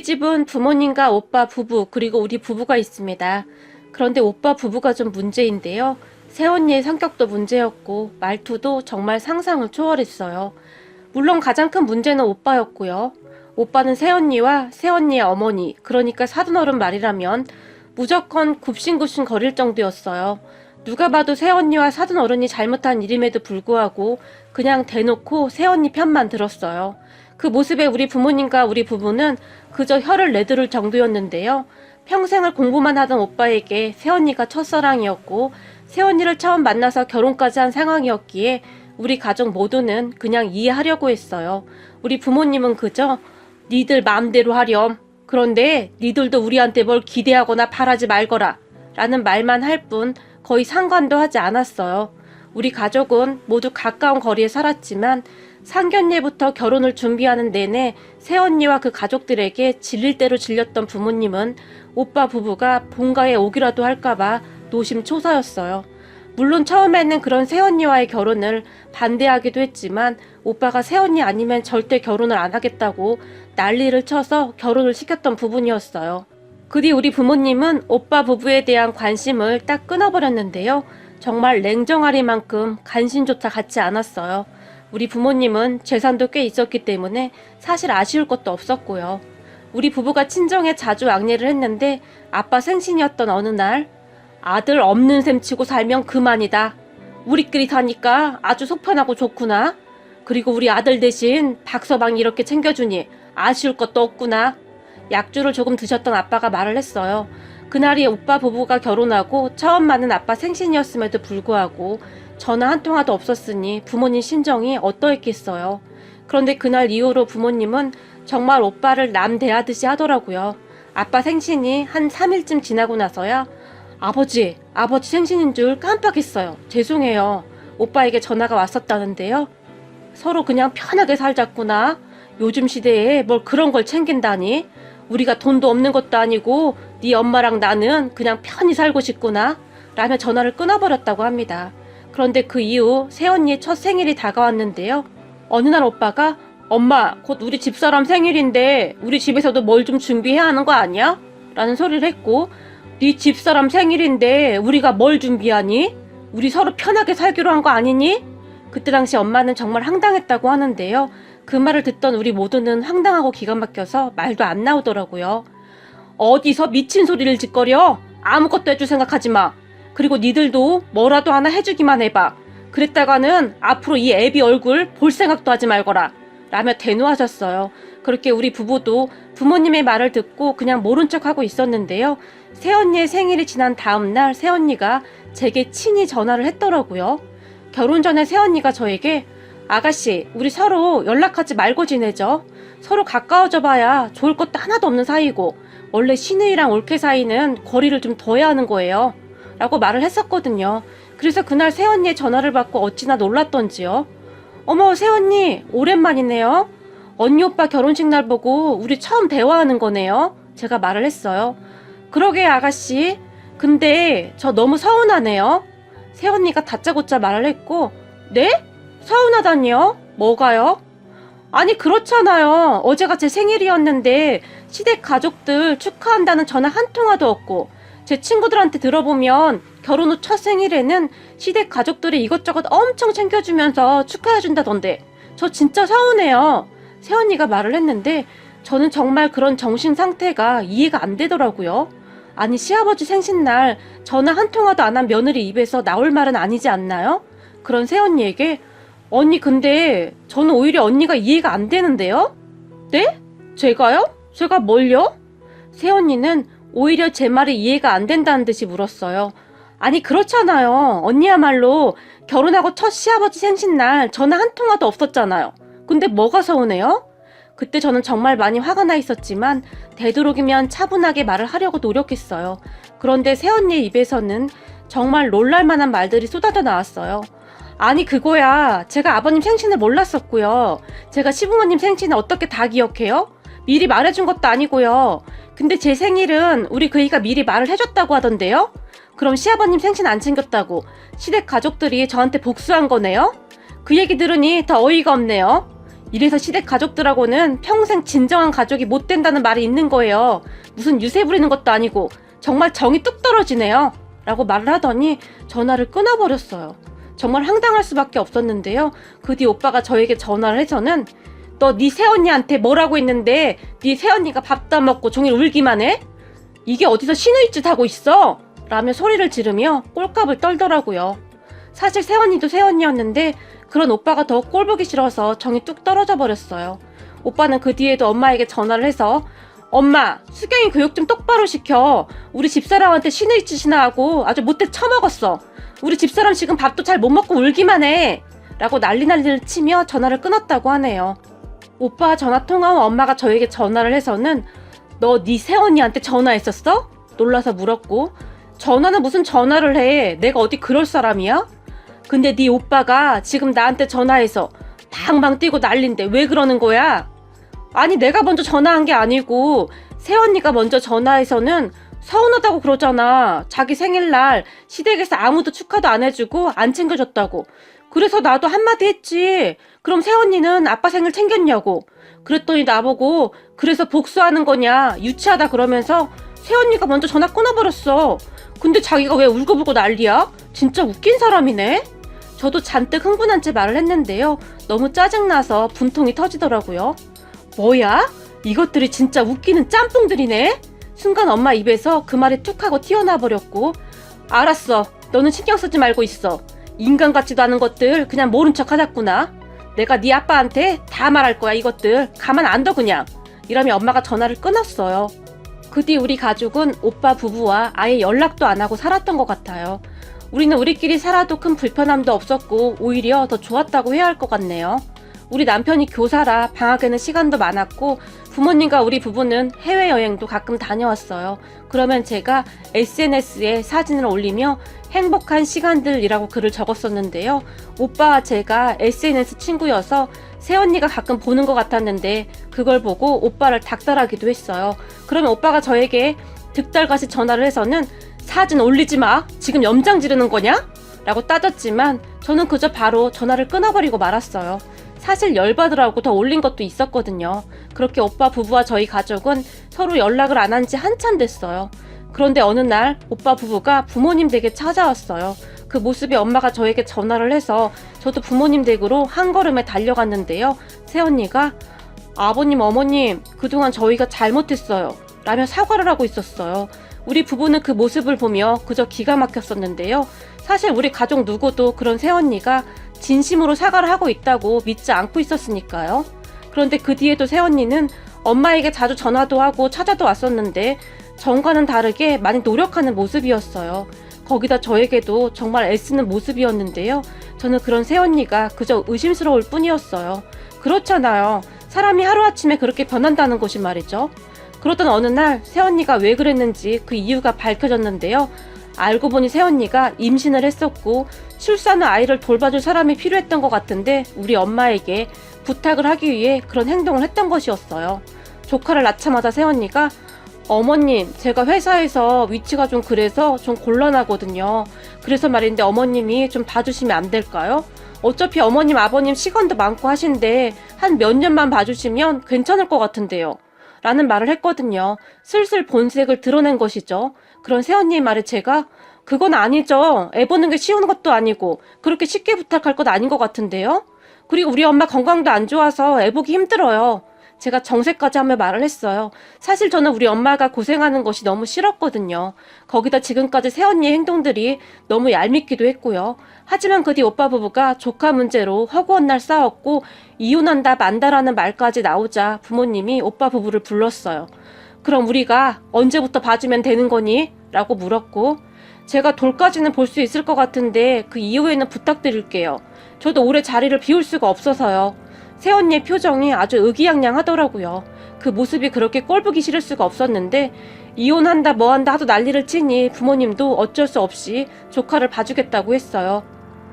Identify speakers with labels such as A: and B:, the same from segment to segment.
A: 우리 집은 부모님과 오빠 부부 그리고 우리 부부가 있습니다. 그런데 오빠 부부가 좀 문제인데요. 새언니의 성격도 문제였고 말투도 정말 상상을 초월했어요. 물론 가장 큰 문제는 오빠였고요. 오빠는 새언니와 새언니의 어머니, 그러니까 사돈어른 말이라면 무조건 굽신굽신 거릴 정도였어요. 누가 봐도 새언니와 사돈어른이 잘못한 일임에도 불구하고 그냥 대놓고 새언니 편만 들었어요. 그 모습에 우리 부모님과 우리 부부는 그저 혀를 내두를 정도였는데요. 평생을 공부만 하던 오빠에게 새언니가 첫사랑이었고 새언니를 처음 만나서 결혼까지 한 상황이었기에 우리 가족 모두는 그냥 이해하려고 했어요. 우리 부모님은 그저 니들 마음대로 하렴. 그런데 니들도 우리한테 뭘 기대하거나 바라지 말거라 라는 말만 할 뿐 거의 상관도 하지 않았어요. 우리 가족은 모두 가까운 거리에 살았지만 상견례부터 결혼을 준비하는 내내 새언니와 그 가족들에게 질릴 대로 질렸던 부모님은 오빠 부부가 본가에 오기라도 할까봐 노심초사였어요. 물론 처음에는 그런 새언니와의 결혼을 반대하기도 했지만 오빠가 새언니 아니면 절대 결혼을 안 하겠다고 난리를 쳐서 결혼을 시켰던 부분이었어요. 그 뒤 우리 부모님은 오빠 부부에 대한 관심을 딱 끊어버렸는데요. 정말 냉정하리만큼 관심조차 갖지 않았어요. 우리 부모님은 재산도 꽤 있었기 때문에 사실 아쉬울 것도 없었고요. 우리 부부가 친정에 자주 왕래를 했는데 아빠 생신이었던 어느 날 아들 없는 셈 치고 살면 그만이다. 우리끼리 사니까 아주 속편하고 좋구나. 그리고 우리 아들 대신 박서방이 이렇게 챙겨주니 아쉬울 것도 없구나. 약주를 조금 드셨던 아빠가 말을 했어요. 그날이 오빠 부부가 결혼하고 처음 맞는 아빠 생신이었음에도 불구하고 전화 한 통화도 없었으니 부모님 심정이 어떠했겠어요. 그런데 그날 이후로 부모님은 정말 오빠를 남 대하듯이 하더라고요. 아빠 생신이 한 3일쯤 지나고 나서야 아버지 생신인 줄 깜빡했어요. 죄송해요. 오빠에게 전화가 왔었다는데요. 서로 그냥 편하게 살자꾸나. 요즘 시대에 뭘 그런 걸 챙긴다니. 우리가 돈도 없는 것도 아니고 네 엄마랑 나는 그냥 편히 살고 싶구나 라며 전화를 끊어버렸다고 합니다. 그런데 그 이후 새언니의 첫 생일이 다가왔는데요. 어느 날 오빠가 엄마 곧 우리 집사람 생일인데 우리 집에서도 뭘 좀 준비해야 하는 거 아니야? 라는 소리를 했고 네 집사람 생일인데 우리가 뭘 준비하니? 우리 서로 편하게 살기로 한 거 아니니? 그때 당시 엄마는 정말 황당했다고 하는데요. 그 말을 듣던 우리 모두는 황당하고 기가 막혀서 말도 안 나오더라고요. 어디서 미친 소리를 짓거려? 아무것도 해줄 생각하지 마. 그리고 니들도 뭐라도 하나 해주기만 해봐. 그랬다가는 앞으로 이 애비 얼굴 볼 생각도 하지 말거라 라며 대노하셨어요. 그렇게 우리 부부도 부모님의 말을 듣고 그냥 모른 척하고 있었는데요. 새언니의 생일이 지난 다음날 새언니가 제게 친히 전화를 했더라고요. 결혼 전에 새언니가 저에게 아가씨 우리 서로 연락하지 말고 지내죠. 서로 가까워져 봐야 좋을 것도 하나도 없는 사이고 원래 시누이랑 올케 사이는 거리를 좀 둬야 하는 거예요 라고 말을 했었거든요. 그래서 그날 새언니의 전화를 받고 어찌나 놀랐던지요. 어머 새언니 오랜만이네요. 언니 오빠 결혼식 날 보고 우리 처음 대화하는 거네요. 제가 말을 했어요. 그러게 아가씨 근데 저 너무 서운하네요. 새언니가 다짜고짜 말을 했고 네? 서운하다니요? 뭐가요? 아니 그렇잖아요. 어제가 제 생일이었는데 시댁 가족들 축하한다는 전화 한 통화도 없고 제 친구들한테 들어보면 결혼 후 첫 생일에는 시댁 가족들이 이것저것 엄청 챙겨주면서 축하해준다던데 저 진짜 서운해요. 새언니가 말을 했는데 저는 정말 그런 정신 상태가 이해가 안 되더라고요. 아니 시아버지 생신날 전화 한 통화도 안 한 며느리 입에서 나올 말은 아니지 않나요? 그런 새언니에게 언니 근데 저는 오히려 언니가 이해가 안 되는데요? 네? 제가요? 제가 뭘요? 새언니는 오히려 제 말이 이해가 안 된다는 듯이 물었어요. 아니 그렇잖아요. 언니야말로 결혼하고 첫 시아버지 생신날 전화 한 통화도 없었잖아요. 근데 뭐가 서운해요? 그때 저는 정말 많이 화가 나 있었지만 되도록이면 차분하게 말을 하려고 노력했어요. 그런데 새언니의 입에서는 정말 놀랄만한 말들이 쏟아져 나왔어요. 아니 그거야 제가 아버님 생신을 몰랐었고요. 제가 시부모님 생신을 어떻게 다 기억해요? 미리 말해준 것도 아니고요. 근데 제 생일은 우리 그이가 미리 말을 해줬다고 하던데요? 그럼 시아버님 생신 안 챙겼다고 시댁 가족들이 저한테 복수한 거네요? 그 얘기 들으니 더 어이가 없네요. 이래서 시댁 가족들하고는 평생 진정한 가족이 못 된다는 말이 있는 거예요. 무슨 유세 부리는 것도 아니고 정말 정이 뚝 떨어지네요. 라고 말을 하더니 전화를 끊어버렸어요. 정말 황당할 수밖에 없었는데요. 그 뒤 오빠가 저에게 전화를 해서는 너 네 새언니한테 뭐라고 했는데 네 새언니가 밥도 안 먹고 종일 울기만 해? 이게 어디서 신의 짓 하고 있어? 라며 소리를 지르며 꼴값을 떨더라고요. 사실 새언니도 새언니였는데 그런 오빠가 더 꼴보기 싫어서 정이 뚝 떨어져 버렸어요. 오빠는 그 뒤에도 엄마에게 전화를 해서 엄마, 수경이 교육 좀 똑바로 시켜. 우리 집사람한테 신의 짓이나 하고 아주 못돼 처먹었어. 우리 집사람 지금 밥도 잘 못 먹고 울기만 해. 라고 난리를 치며 전화를 끊었다고 하네요. 오빠 전화 통화 후 엄마가 저에게 전화를 해서는 너 네 새언니한테 전화했었어? 놀라서 물었고 전화는 무슨 전화를 해. 내가 어디 그럴 사람이야? 근데 네 오빠가 지금 나한테 전화해서 방방 뛰고 난린데 왜 그러는 거야? 아니 내가 먼저 전화한 게 아니고 새언니가 먼저 전화해서는 서운하다고 그러잖아. 자기 생일날 시댁에서 아무도 축하도 안 해주고 안 챙겨줬다고. 그래서 나도 한마디 했지. 그럼 새언니는 아빠 생일 챙겼냐고. 그랬더니 나보고 그래서 복수하는 거냐 유치하다 그러면서 새언니가 먼저 전화 끊어버렸어. 근데 자기가 왜 울고불고 난리야? 진짜 웃긴 사람이네. 저도 잔뜩 흥분한 채 말을 했는데요. 너무 짜증나서 분통이 터지더라고요. 뭐야? 이것들이 진짜 웃기는 짬뽕들이네? 순간 엄마 입에서 그 말이 툭 하고 튀어나와 버렸고 알았어. 너는 신경 쓰지 말고 있어. 인간 같지도 않은 것들 그냥 모른 척 하자꾸나. 내가 네 아빠한테 다 말할 거야 이것들. 가만 안 둬 그냥. 이러며 엄마가 전화를 끊었어요. 그 뒤 우리 가족은 오빠 부부와 아예 연락도 안 하고 살았던 것 같아요. 우리는 우리끼리 살아도 큰 불편함도 없었고 오히려 더 좋았다고 해야 할 것 같네요. 우리 남편이 교사라 방학에는 시간도 많았고 부모님과 우리 부부는 해외여행도 가끔 다녀왔어요. 그러면 제가 SNS에 사진을 올리며 행복한 시간들이라고 글을 적었었는데요. 오빠와 제가 SNS 친구여서 새언니가 가끔 보는 것 같았는데 그걸 보고 오빠를 닥달하기도 했어요. 그러면 오빠가 저에게 득달같이 전화를 해서는 사진 올리지 마. 지금 염장 지르는 거냐? 라고 따졌지만 저는 그저 바로 전화를 끊어버리고 말았어요. 사실 열받으라고 더 올린 것도 있었거든요. 그렇게 오빠 부부와 저희 가족은 서로 연락을 안 한 지 한참 됐어요. 그런데 어느 날 오빠 부부가 부모님 댁에 찾아왔어요. 그 모습에 엄마가 저에게 전화를 해서 저도 부모님 댁으로 한 걸음에 달려갔는데요. 새언니가 아버님, 어머님, 그동안 저희가 잘못했어요. 라며 사과를 하고 있었어요. 우리 부부는 그 모습을 보며 그저 기가 막혔었는데요. 사실 우리 가족 누구도 그런 새언니가 진심으로 사과를 하고 있다고 믿지 않고 있었으니까요. 그런데 그 뒤에도 새언니는 엄마에게 자주 전화도 하고 찾아도 왔었는데 전과는 다르게 많이 노력하는 모습이었어요. 거기다 저에게도 정말 애쓰는 모습이었는데요. 저는 그런 새언니가 그저 의심스러울 뿐이었어요. 그렇잖아요. 사람이 하루아침에 그렇게 변한다는 것이 말이죠. 그러던 어느 날 새언니가 왜 그랬는지 그 이유가 밝혀졌는데요. 알고 보니 새언니가 임신을 했었고 출산 후 아이를 돌봐줄 사람이 필요했던 것 같은데 우리 엄마에게 부탁을 하기 위해 그런 행동을 했던 것이었어요. 조카를 낳자마자 새언니가 어머님, 제가 회사에서 위치가 좀 그래서 좀 곤란하거든요. 그래서 말인데 어머님이 좀 봐주시면 안 될까요? 어차피 어머님, 아버님 시간도 많고 하신데 한 몇 년만 봐주시면 괜찮을 것 같은데요. 라는 말을 했거든요. 슬슬 본색을 드러낸 것이죠. 그런 새언니의 말에 제가 그건 아니죠. 애 보는 게 쉬운 것도 아니고 그렇게 쉽게 부탁할 것 아닌 것 같은데요. 그리고 우리 엄마 건강도 안 좋아서 애 보기 힘들어요. 제가 정색까지 하며 말을 했어요. 사실 저는 우리 엄마가 고생하는 것이 너무 싫었거든요. 거기다 지금까지 새언니의 행동들이 너무 얄밉기도 했고요. 하지만 그 뒤 오빠 부부가 조카 문제로 허구한 날 싸웠고 이혼한다 만다라는 말까지 나오자 부모님이 오빠 부부를 불렀어요. 그럼 우리가 언제부터 봐주면 되는 거니? 라고 물었고 제가 돌까지는 볼 수 있을 것 같은데 그 이후에는 부탁드릴게요. 저도 오래 자리를 비울 수가 없어서요. 새언니의 표정이 아주 의기양양하더라고요. 그 모습이 그렇게 꼴보기 싫을 수가 없었는데 이혼한다 뭐한다 하도 난리를 치니 부모님도 어쩔 수 없이 조카를 봐주겠다고 했어요.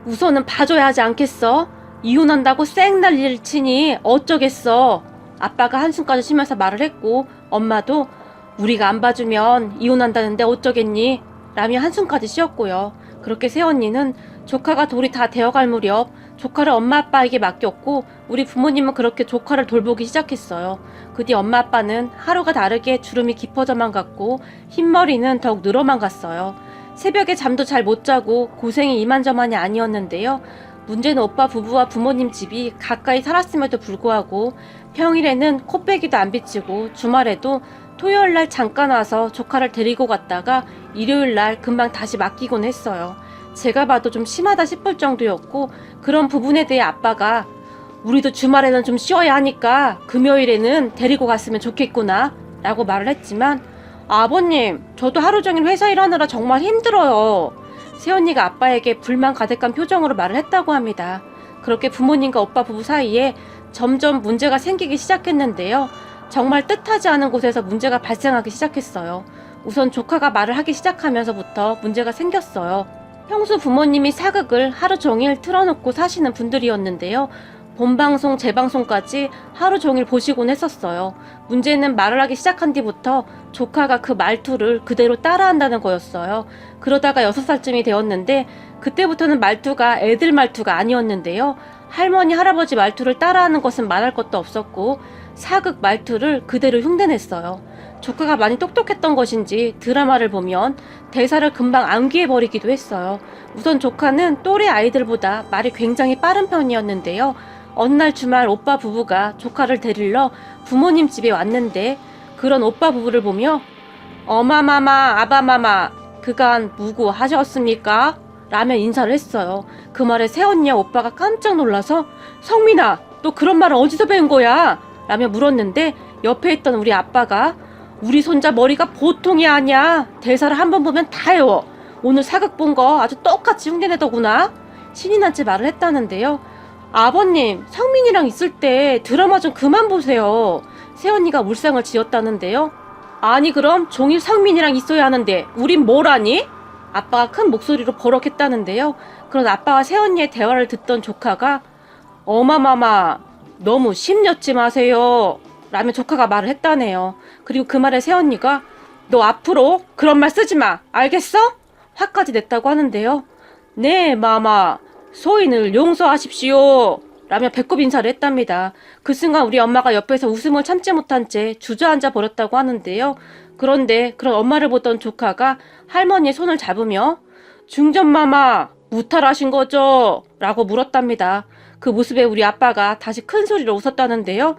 A: 우선은 봐줘야 하지 않겠어? 이혼한다고 쌩 난리를 치니 어쩌겠어. 아빠가 한숨까지 쉬면서 말을 했고 엄마도 우리가 안 봐주면 이혼한다는데 어쩌겠니? 라며 한숨까지 쉬었고요. 그렇게 새언니는 조카가 돌이 다 되어갈 무렵 조카를 엄마 아빠에게 맡겼고 우리 부모님은 그렇게 조카를 돌보기 시작했어요. 그 뒤 엄마 아빠는 하루가 다르게 주름이 깊어져만 갔고 흰머리는 더욱 늘어만 갔어요. 새벽에 잠도 잘 못 자고 고생이 이만저만이 아니었는데요. 문제는 오빠 부부와 부모님 집이 가까이 살았음에도 불구하고 평일에는 코빼기도 안 비치고 주말에도 토요일날 잠깐 와서 조카를 데리고 갔다가 일요일날 금방 다시 맡기곤 했어요. 제가 봐도 좀 심하다 싶을 정도였고 그런 부분에 대해 아빠가 우리도 주말에는 좀 쉬어야 하니까 금요일에는 데리고 갔으면 좋겠구나 라고 말을 했지만 아버님, 저도 하루 종일 회사 일하느라 정말 힘들어요. 새언니가 아빠에게 불만 가득한 표정으로 말을 했다고 합니다. 그렇게 부모님과 오빠 부부 사이에 점점 문제가 생기기 시작했는데요. 정말 뜻하지 않은 곳에서 문제가 발생하기 시작했어요. 우선 조카가 말을 하기 시작하면서부터 문제가 생겼어요. 평소 부모님이 사극을 하루 종일 틀어놓고 사시는 분들이었는데요. 본방송, 재방송까지 하루 종일 보시곤 했었어요. 문제는 말을 하기 시작한 뒤부터 조카가 그 말투를 그대로 따라한다는 거였어요. 그러다가 6살쯤이 되었는데 그때부터는 말투가 애들 말투가 아니었는데요. 할머니, 할아버지 말투를 따라하는 것은 말할 것도 없었고 사극 말투를 그대로 흉내냈어요. 조카가 많이 똑똑했던 것인지 드라마를 보면 대사를 금방 암기해버리기도 했어요. 우선 조카는 또래 아이들보다 말이 굉장히 빠른 편이었는데요. 어느 날 주말 오빠 부부가 조카를 데리러 부모님 집에 왔는데 그런 오빠 부부를 보며 어마마마 아바마마 그간 무구 하셨습니까? 라며 인사를 했어요. 그 말에 새언니와 오빠가 깜짝 놀라서 성민아 너 그런 말을 어디서 배운 거야? 라며 물었는데 옆에 있던 우리 아빠가 우리 손자 머리가 보통이 아니야. 대사를 한 번 보면 다 외워. 오늘 사극 본 거 아주 똑같이 흉내내더구나. 신이 난지 말을 했다는데요. 아버님, 성민이랑 있을 때 드라마 좀 그만 보세요. 새언니가 울상을 지었다는데요. 아니 그럼 종일 성민이랑 있어야 하는데 우린 뭘 하니? 아빠가 큰 목소리로 버럭했다는데요. 그런 아빠와 새언니의 대화를 듣던 조카가 어마마마 너무 심려지 마세요 라며 조카가 말을 했다네요. 그리고 그 말에 새언니가 너 앞으로 그런 말 쓰지 마 알겠어? 화까지 냈다고 하는데요. 네 마마 소인을 용서하십시오 라며 배꼽 인사를 했답니다. 그 순간 우리 엄마가 옆에서 웃음을 참지 못한 채 주저앉아 버렸다고 하는데요. 그런데 그런 엄마를 보던 조카가 할머니의 손을 잡으며 중전마마 무탈하신 거죠? 라고 물었답니다. 그 모습에 우리 아빠가 다시 큰 소리로 웃었다는데요.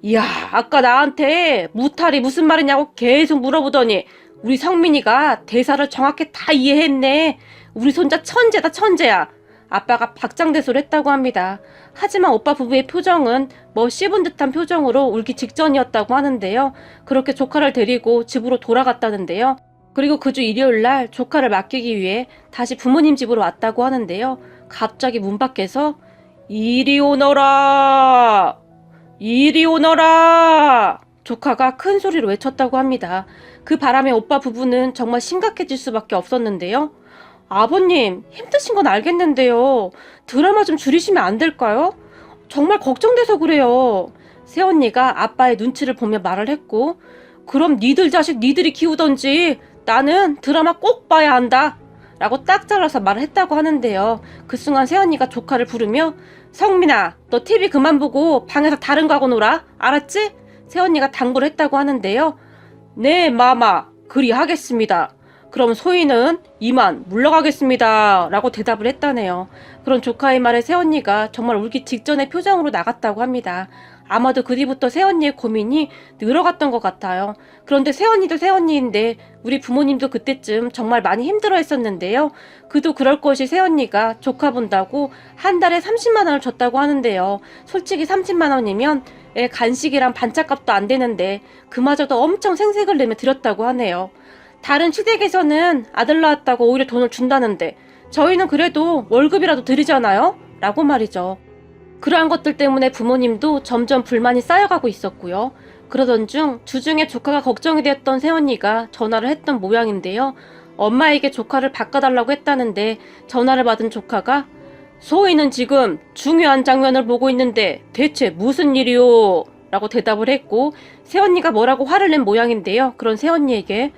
A: 이야 아까 나한테 무탈이 무슨 말이냐고 계속 물어보더니 우리 성민이가 대사를 정확히 다 이해했네. 우리 손자 천재다 천재야. 아빠가 박장대소를 했다고 합니다. 하지만 오빠 부부의 표정은 뭐 씹은 듯한 표정으로 울기 직전이었다고 하는데요. 그렇게 조카를 데리고 집으로 돌아갔다는데요. 그리고 그 주 일요일날 조카를 맡기기 위해 다시 부모님 집으로 왔다고 하는데요. 갑자기 문 밖에서 이리 오너라! 이리 오너라! 조카가 큰 소리로 외쳤다고 합니다. 그 바람에 오빠 부부는 정말 심각해질 수밖에 없었는데요. 아버님, 힘드신 건 알겠는데요. 드라마 좀 줄이시면 안 될까요? 정말 걱정돼서 그래요. 새언니가 아빠의 눈치를 보며 말을 했고 그럼 니들 자식 니들이 키우던지 나는 드라마 꼭 봐야 한다. 라고 딱 잘라서 말을 했다고 하는데요. 그 순간 새언니가 조카를 부르며 성민아, 너 TV 그만 보고 방에서 다른 거 하고 놀아. 알았지? 새언니가 당부를 했다고 하는데요. 네, 마마. 그리 하겠습니다. 그럼 소희는 이만 물러가겠습니다. 라고 대답을 했다네요. 그런 조카의 말에 새언니가 정말 울기 직전의 표정으로 나갔다고 합니다. 아마도 그 뒤부터 새언니의 고민이 늘어갔던 것 같아요. 그런데 새언니도 새언니인데 우리 부모님도 그때쯤 정말 많이 힘들어 했었는데요. 그도 그럴 것이 새언니가 조카 본다고 한 달에 30만 원을 줬다고 하는데요. 솔직히 30만 원이면 애 간식이랑 반찬값도 안 되는데 그마저도 엄청 생색을 내며 드렸다고 하네요. 다른 시댁에서는 아들 낳았다고 오히려 돈을 준다는데 저희는 그래도 월급이라도 드리잖아요? 라고 말이죠. 그러한 것들 때문에 부모님도 점점 불만이 쌓여가고 있었고요. 그러던 중 주중에 조카가 걱정이 되었던 새언니가 전화를 했던 모양인데요. 엄마에게 조카를 바꿔달라고 했다는데 전화를 받은 조카가 소희는 지금 중요한 장면을 보고 있는데 대체 무슨 일이오? 라고 대답을 했고 새언니가 뭐라고 화를 낸 모양인데요. 그런 새언니에게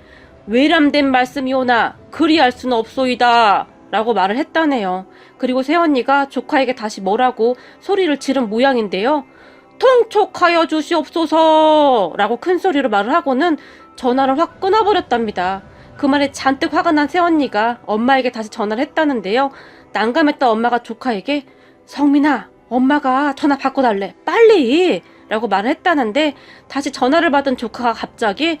A: 외람된 말씀이오나 그리할 수는 없소이다 라고 말을 했다네요. 그리고 새언니가 조카에게 다시 뭐라고 소리를 지른 모양인데요. 통촉하여 주시옵소서 라고 큰 소리로 말을 하고는 전화를 확 끊어버렸답니다. 그 말에 잔뜩 화가 난 새언니가 엄마에게 다시 전화를 했다는데요. 난감했던 엄마가 조카에게 성민아, 엄마가 전화 바꿔달래, 빨리! 라고 말을 했다는데 다시 전화를 받은 조카가 갑자기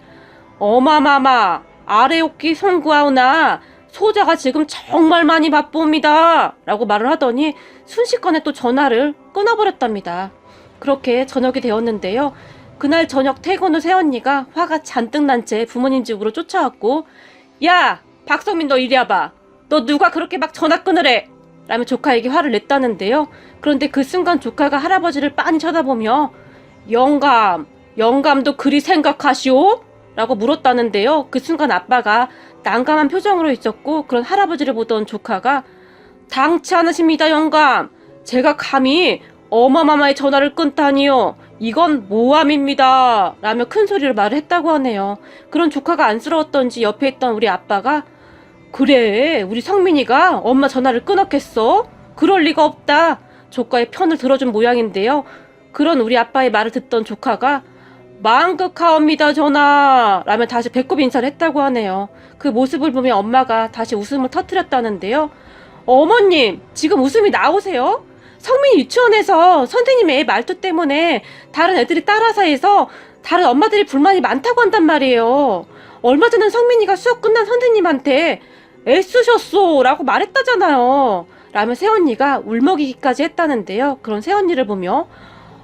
A: 어마마마 아래옥기 송구하오나 소자가 지금 정말 많이 바쁩니다 라고 말을 하더니 순식간에 또 전화를 끊어버렸답니다. 그렇게 저녁이 되었는데요. 그날 저녁 퇴근 후 새언니가 화가 잔뜩 난 채 부모님 집으로 쫓아왔고 야 박성민 너 이리 와봐. 너 누가 그렇게 막 전화 끊으래 라며 조카에게 화를 냈다는데요. 그런데 그 순간 조카가 할아버지를 빤히 쳐다보며 영감도 그리 생각하시오? 라고 물었다는데요. 그 순간 아빠가 난감한 표정으로 있었고 그런 할아버지를 보던 조카가 당치 않으십니다 영감. 제가 감히 어마마마의 전화를 끊다니요. 이건 모함입니다. 라며 큰 소리로 말을 했다고 하네요. 그런 조카가 안쓰러웠던지 옆에 있던 우리 아빠가 그래 우리 성민이가 엄마 전화를 끊었겠어? 그럴 리가 없다. 조카의 편을 들어준 모양인데요. 그런 우리 아빠의 말을 듣던 조카가 망극하옵니다 전하 라며 다시 배꼽 인사를 했다고 하네요. 그 모습을 보며 엄마가 다시 웃음을 터뜨렸다는데요. 어머님 지금 웃음이 나오세요? 성민이 유치원에서 선생님의 애 말투 때문에 다른 애들이 따라서 해서 다른 엄마들이 불만이 많다고 한단 말이에요. 얼마 전에 성민이가 수업 끝난 선생님한테 애쓰셨소 라고 말했다잖아요 라며 새언니가 울먹이기까지 했다는데요. 그런 새언니를 보며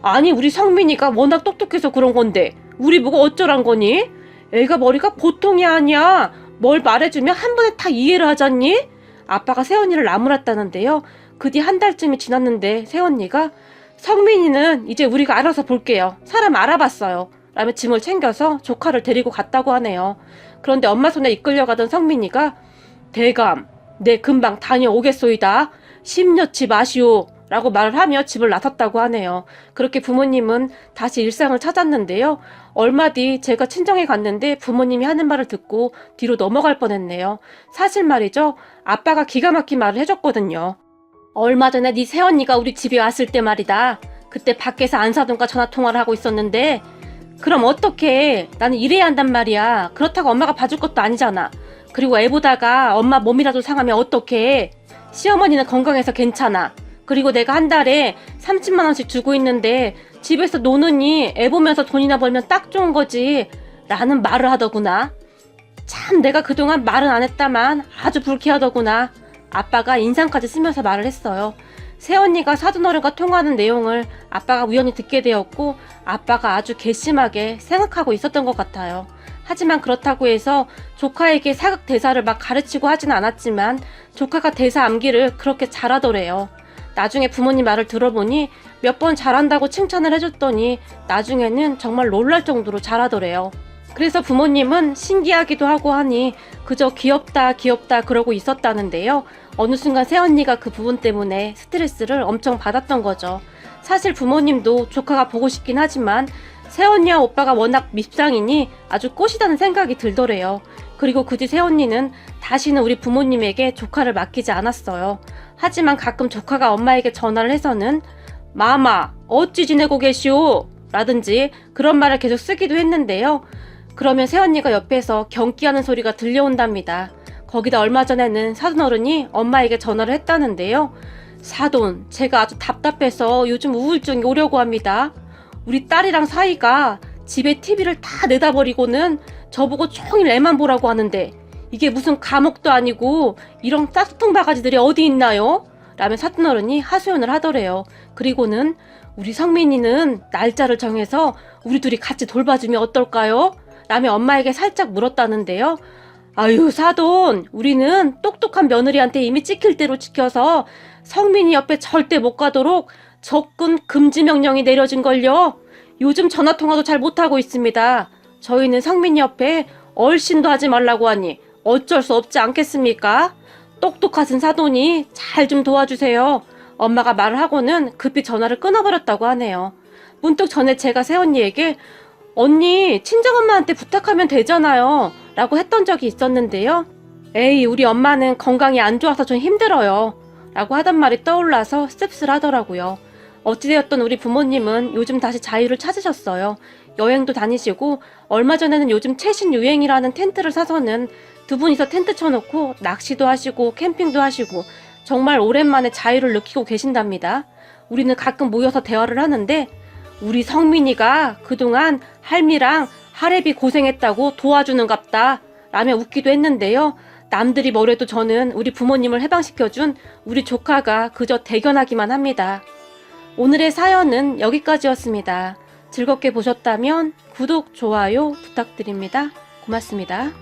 A: 아니 우리 성민이가 워낙 똑똑해서 그런 건데 우리 보고 어쩌란 거니? 애가 머리가 보통이 아니야. 뭘 말해주면 한 번에 다 이해를 하잖니? 아빠가 새언니를 나무랐다는데요. 그 뒤 한 달쯤이 지났는데 새언니가 성민이는 이제 우리가 알아서 볼게요. 사람 알아봤어요. 라며 짐을 챙겨서 조카를 데리고 갔다고 하네요. 그런데 엄마 손에 이끌려가던 성민이가 대감 내 금방 다녀오겠소이다. 심려치 마시오 라고 말을 하며 집을 나섰다고 하네요. 그렇게 부모님은 다시 일상을 찾았는데요. 얼마 뒤 제가 친정에 갔는데 부모님이 하는 말을 듣고 뒤로 넘어갈 뻔했네요. 사실 말이죠. 아빠가 기가 막힌 말을 해줬거든요. 얼마 전에 네 새언니가 우리 집에 왔을 때 말이다. 그때 밖에서 안사돈과 전화통화를 하고 있었는데 그럼 어떡해. 나는 일해야 한단 말이야. 그렇다고 엄마가 봐줄 것도 아니잖아. 그리고 애 보다가 엄마 몸이라도 상하면 어떡해. 시어머니는 건강해서 괜찮아. 그리고 내가 한 달에 30만 원씩 주고 있는데 집에서 노느니 애 보면서 돈이나 벌면 딱 좋은 거지 라는 말을 하더구나. 참 내가 그동안 말은 안 했다만 아주 불쾌하더구나. 아빠가 인상까지 쓰면서 말을 했어요. 새언니가 사돈어른과 통화하는 내용을 아빠가 우연히 듣게 되었고 아빠가 아주 괘씸하게 생각하고 있었던 것 같아요. 하지만 그렇다고 해서 조카에게 사극 대사를 막 가르치고 하진 않았지만 조카가 대사 암기를 그렇게 잘하더래요. 나중에 부모님 말을 들어보니 몇 번 잘한다고 칭찬을 해줬더니 나중에는 정말 놀랄 정도로 잘하더래요. 그래서 부모님은 신기하기도 하고 하니 그저 귀엽다 그러고 있었다는데요. 어느 순간 새언니가 그 부분 때문에 스트레스를 엄청 받았던 거죠. 사실 부모님도 조카가 보고 싶긴 하지만 새언니와 오빠가 워낙 밉상이니 아주 꼬시다는 생각이 들더래요. 그리고 그 뒤 새언니는 다시는 우리 부모님에게 조카를 맡기지 않았어요. 하지만 가끔 조카가 엄마에게 전화를 해서는 마마 어찌 지내고 계시오? 라든지 그런 말을 계속 쓰기도 했는데요. 그러면 새언니가 옆에서 경기하는 소리가 들려온답니다. 거기다 얼마 전에는 사돈어른이 엄마에게 전화를 했다는데요. 사돈, 제가 아주 답답해서 요즘 우울증이 오려고 합니다. 우리 딸이랑 사이가 집에 TV를 다 내다버리고는 저보고 종일 애만 보라고 하는데 이게 무슨 감옥도 아니고 이런 짝퉁 바가지들이 어디 있나요? 라며 사돈어른이 하소연을 하더래요. 그리고는 우리 성민이는 날짜를 정해서 우리 둘이 같이 돌봐주면 어떨까요? 라며 엄마에게 살짝 물었다는데요. 아유 사돈, 우리는 똑똑한 며느리한테 이미 찍힐 대로 지켜서 성민이 옆에 절대 못 가도록 접근 금지 명령이 내려진걸요. 요즘 전화통화도 잘 못하고 있습니다. 저희는 성민이 옆에 얼씬도 하지 말라고 하니 어쩔 수 없지 않겠습니까? 똑똑하신 사돈이 잘 좀 도와주세요. 엄마가 말을 하고는 급히 전화를 끊어버렸다고 하네요. 문득 전에 제가 새언니에게 언니 친정엄마한테 부탁하면 되잖아요 라고 했던 적이 있었는데요. 에이, 우리 엄마는 건강이 안 좋아서 좀 힘들어요. 라고 하던 말이 떠올라서 씁쓸하더라고요. 어찌되었던 우리 부모님은 요즘 다시 자유를 찾으셨어요. 여행도 다니시고 얼마 전에는 요즘 최신 유행이라는 텐트를 사서는 두 분이서 텐트 쳐놓고 낚시도 하시고 캠핑도 하시고 정말 오랜만에 자유를 느끼고 계신답니다. 우리는 가끔 모여서 대화를 하는데 우리 성민이가 그동안 할미랑 할애비 고생했다고 도와주는갑다 라며 웃기도 했는데요. 남들이 뭐래도 저는 우리 부모님을 해방시켜준 우리 조카가 그저 대견하기만 합니다. 오늘의 사연은 여기까지였습니다. 즐겁게 보셨다면 구독, 좋아요 부탁드립니다. 고맙습니다.